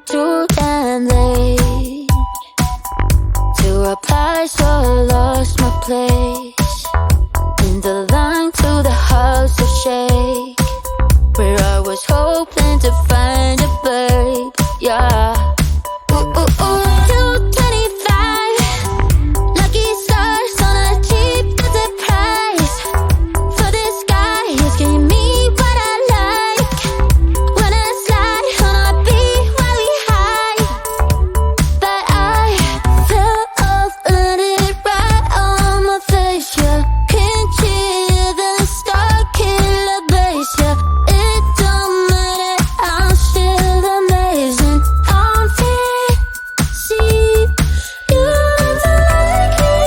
too damn late to reply, so I lost my place in the line to the house of shake, where I was hoping to find a babe, yeah. Ooh, ooh, ooh, 225 lucky stars on a cheap visit price, for this guy is giving me what I like. When I slide on a beat while we high, but I fell off, landed right on my face, yeah. Can't hear the star killer bass, yeah. It don't matter, I'm still amazing. I'm fancy, you look like me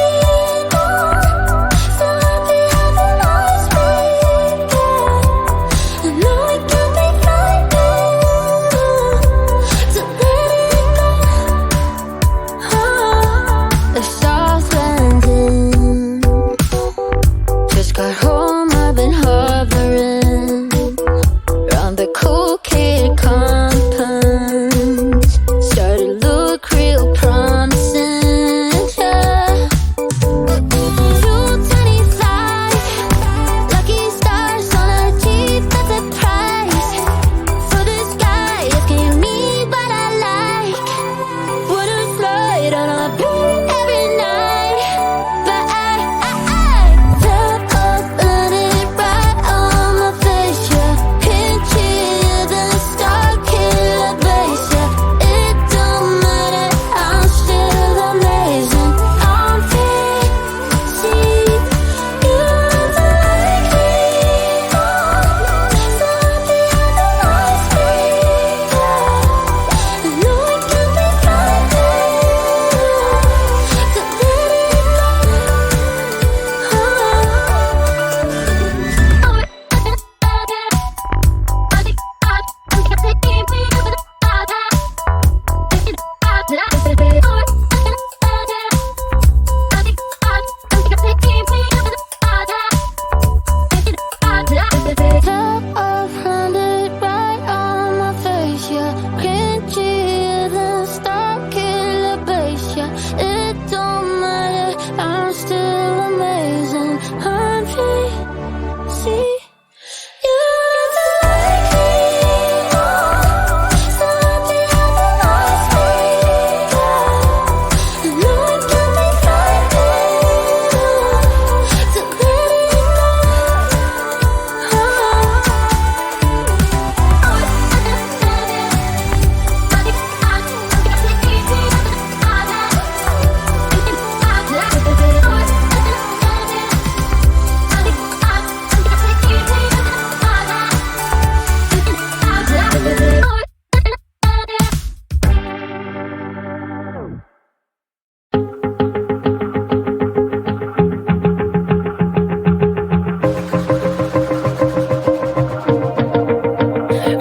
more, so happy how the lights break, yeah. I know it can be frightening to let it go. The South landing, just got home, I've been hovering around the cool kid compound. Started to look real promising, yeah. 225 lucky stars on a cheap visit price, for this guy is giving me what I like. Wouldn't slide on a beat every night, but I fell off, landed right on my face, yeah. Can't hear the star killer bass, yeah. It don't matter, I'm still amazing. I'm fancy, you look like me more, so happy how the lights break, yeah. I know it can be frightening to let it Fell off, landed right on my face, yeah. Can't hear the star killer bass, yeah. It don't matter, I'm still amazing. I'm fancy, you look like me more, so happy how the lights break, yeah. I know it can be frightening to let it go.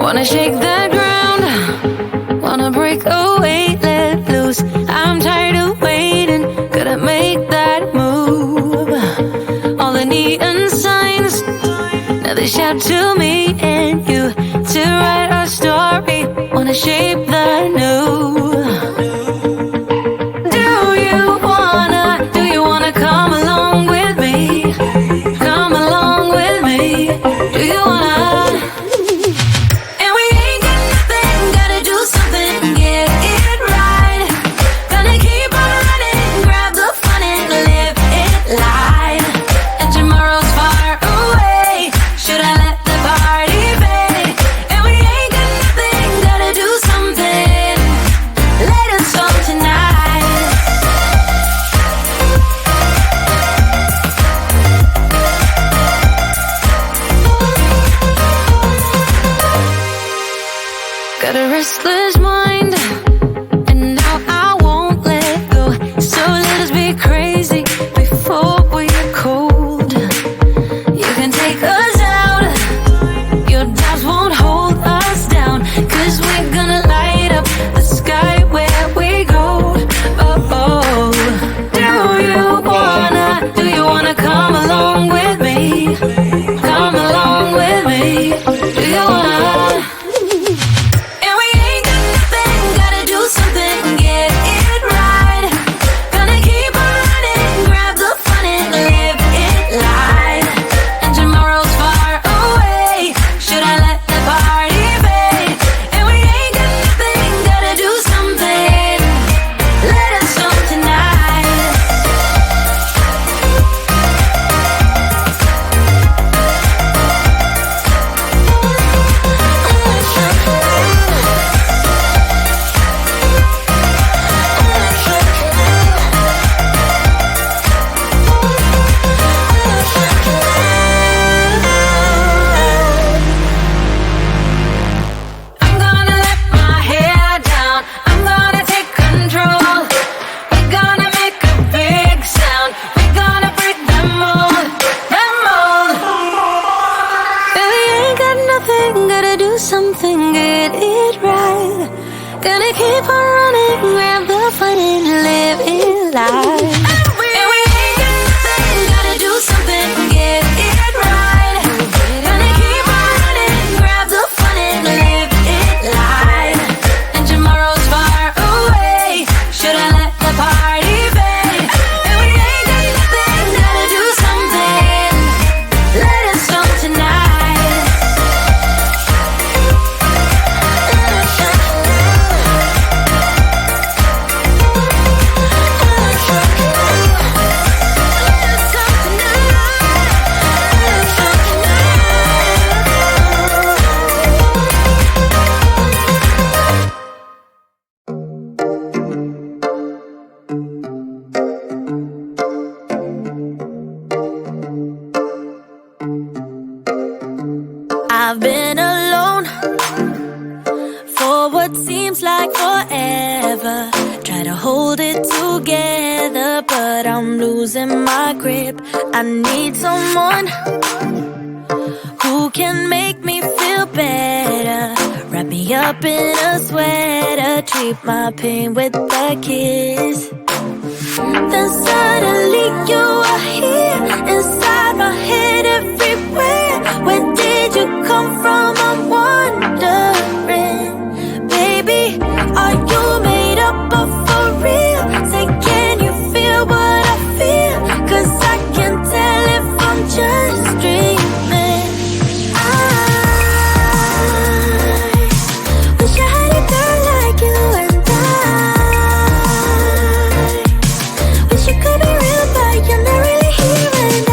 Wanna shake the ground, wanna break away, let loose. I'm tired of waiting, gotta make that move. All the neon signs, now they shout to me and you to write our story. Wanna shape the new. Do you wanna come along with me? Come along with me. Do you wanna? And we ain't got nothing, gotta do something, get it right. Gonna keep on running, grab the fun and live it light. And tomorrow's far away, should I let the party fade? And we ain't got nothing, gotta do something, let us on tonight. Got a restless mind, and now I won't let go. So let us be crazy before we're cold. You can take us out, your doubts won't hold us down, 'cause we're gonna light up the sky where we go. Oh, oh. Do you wanna come along with me? Come along with me. Do you wanna? And we ain't got nothing, and get it right. Gonna keep on running, grab the fun and live it life. And we ain't got nothing, gotta do something, get it right. Gonna keep on running, grab the fun and live it life. And tomorrow's far away, should I let the party fade? And we ain't got nothing, gotta do something, let us know tonight. I've been alone for what seems like forever. Try to hold it together, but I'm losing my grip. I need someone who can make me feel better. Wrap me up in a sweater, treat my pain with a kiss. Then suddenly you are here, inside my head everywhere. Where did you come from? I'm wondering. Baby, are you made up of for real? Say, can you feel what I feel? 'Cause I can tell if I'm just dreaming. I wish I had a girl like you, and I wish you could be real, but you're not really here. And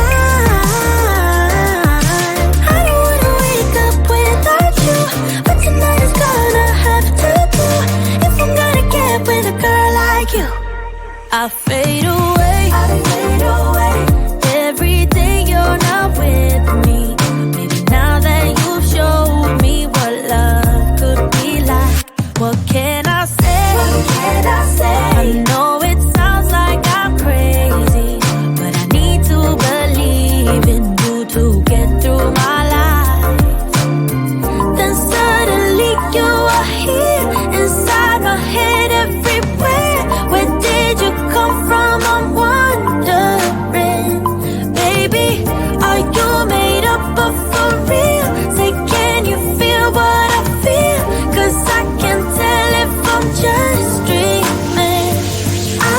I don't wanna wake up without you, but tonight is gonna have to do. If I'm gonna get with a girl like you, I fade away. Every day you're not with me. Maybe now that you've showed me what love could be like, what can I say? I know it sounds like I'm crazy, but I need to believe in you to get through my life. Then suddenly you are here, inside my head everywhere. Where did you come from? I'm wondering. Baby, are you made up of for real? Say, can you feel what I feel? 'Cause I can tell if I'm just dreaming. I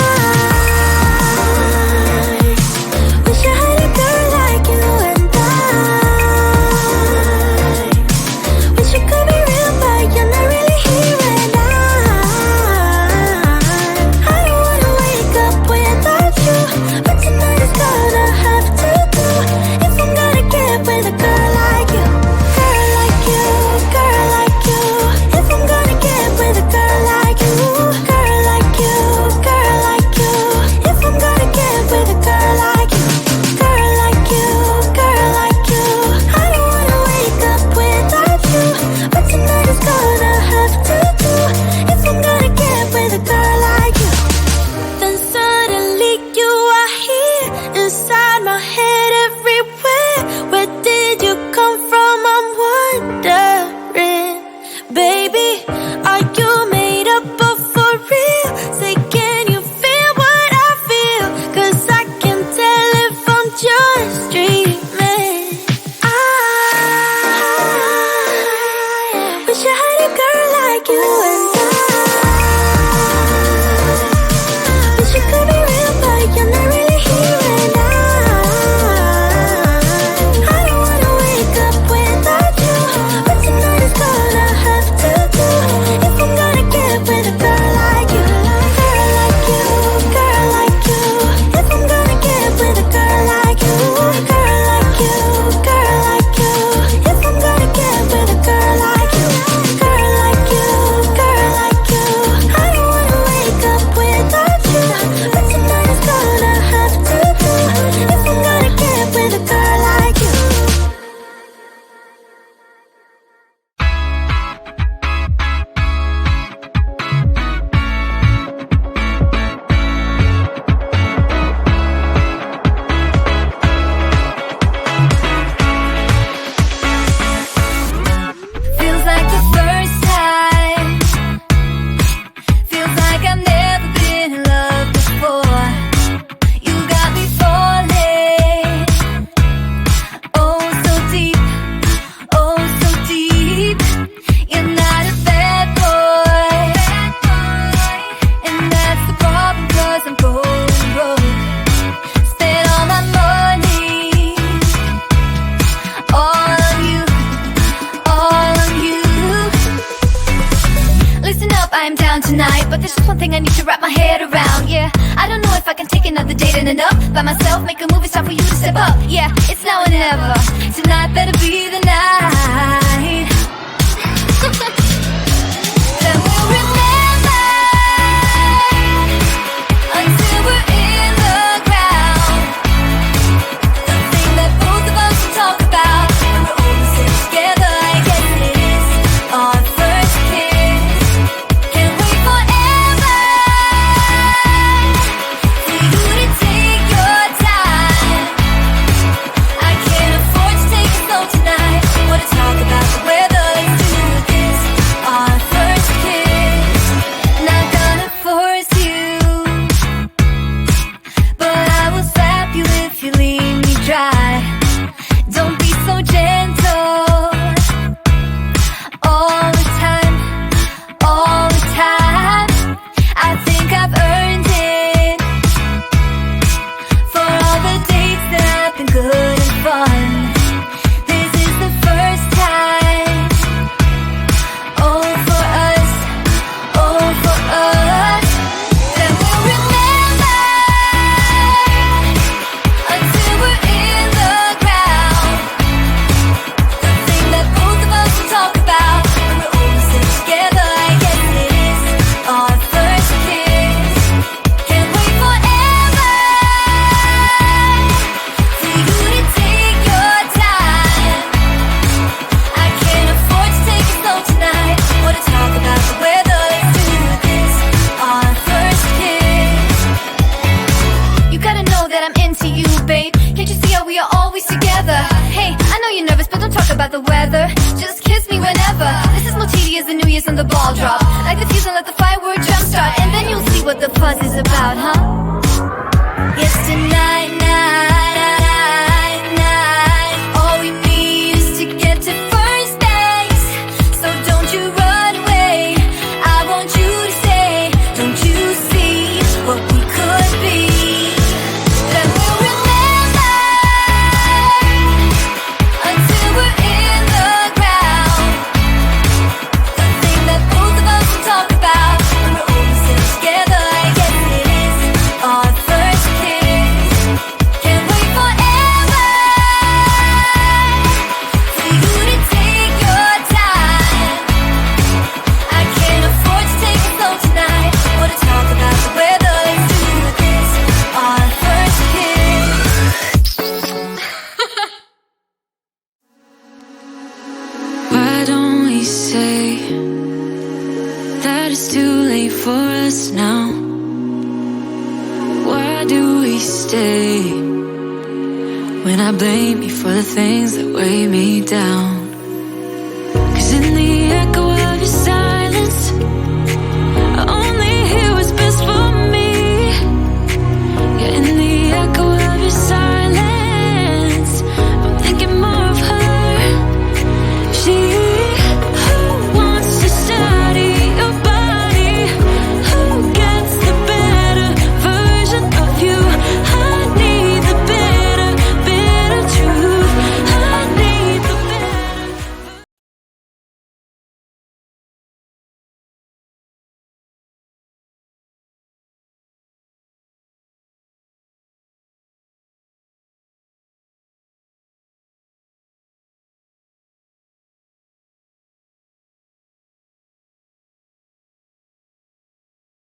wish I had a girl like you, and I wish you could be real, but you're not really here. And I don't wanna wake up without you, but tonight is gonna have to do. If I'm gonna get with a girl like you, girl like you, girl like you. If I'm gonna get with a girl like you, girl like you, girl like you. If I'm gonna get with a girl like you, girl like you, girl like you. I don't wanna wake up without you, but tonight is gonna have to do. If I'm gonna get with a girl like you, then suddenly you are here, inside my head everywhere. Where did you come from? I'm wondering. Baby, are you made up of for real? Say, can you feel what I feel? 'Cause I can tell if I'm just dreaming. I wish I had a girl like you, and I wish you could be real, but you're not really here. And I don't wanna wake up without you, but tonight is gonna have to do. If I'm gonna get with a girl like you, girl like you, girl like you. If I'm gonna get with a girl like you, girl like you, girl like you. If I'm gonna get with a girl like you, girl like you, girl down tonight, but there's just one thing I need to wrap my head around. Yeah, I don't know if I can take another date in and up by myself, make a move, it's time for you to step up. Yeah, it's now or never. Tonight better be the night. Then we'll remember until we're in the ground. The thing that both of us will talk about when we're all sitting together. I guess it is our first kiss. Can't wait forever for you to take your time. I can't afford to take it slow tonight. Wanna talk about the weather? Let's do this. Our first kiss. Not gonna force you, but I will slap you if you leave me dry. Don't be so gentle. All the time, all the time. I think I've earned it for all the dates that have been good and fun. This is the first time. Oh, for us, oh, for us. Then we'll remember until we're in the ground. The thing that both of us will talk about when we're all sitting together. I guess it is our first kiss. Can't wait forever for you to take your time. I can't afford to take it slow tonight. Wanna talk about the weather? Let's do this. Our first kiss. You gotta know that I'm into you, babe. Can't you see how we are always together? Hey, I know you're nervous, but don't talk about the weather. Just kiss me whenever. This is more tedious than New Year's and the ball drop. Like the fuse and let the firework jump start, and then you'll see what the fuss is about, huh? Yes, tonight, night. All we need is to get to first base. So don't you run away. I want you to stay. Don't you see what we could be? Then we'll remember until we're in the ground. The thing that both of us will talk about when we're all sitting together. I guess it is our first kiss. Can't wait forever for you to take your time. I can't afford to take it slow tonight. Wanna talk about the weather? Let's do this. Our first kiss. Why don't we say that it's too late for us now? Why do we stay when I blame you for the things that weigh me down?